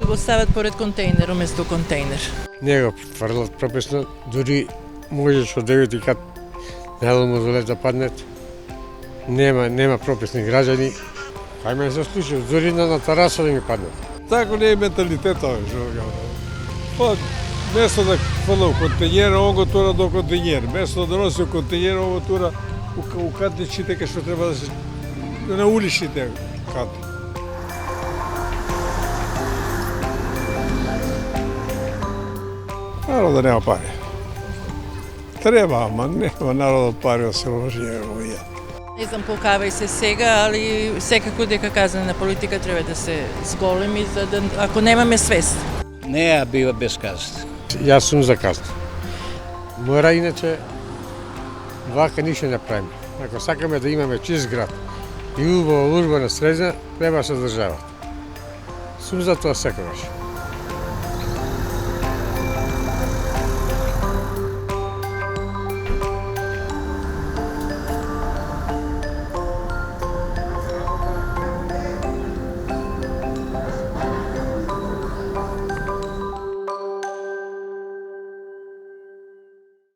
Го стават поред контейнер, уместо контейнер. Не го тврлат прописно, дури можеш од 9 кат на мозолет да паднет. Нема прописни граѓани. Хајме се случи, дури на тераса да ми паднат. Тако не е менталитетот, па место да фала у контењер, он го тура до контењер. Место да носи у контењер, он го тура у катничите кај што треба да се на уличните кати. Народот нема пари. Треба, ама нема народот пари да се вложи овие. Не знам покавај се сега, али секако дека казна на политика треба да се зголеми, за да, ако немаме свест. Не ја бива без казна. Јас сум за казна. Мора иначе вака ништо не правиме. Ако сакаме да имаме чист град и убава урбана средина, треба се државата. Сум за тоа секогаш.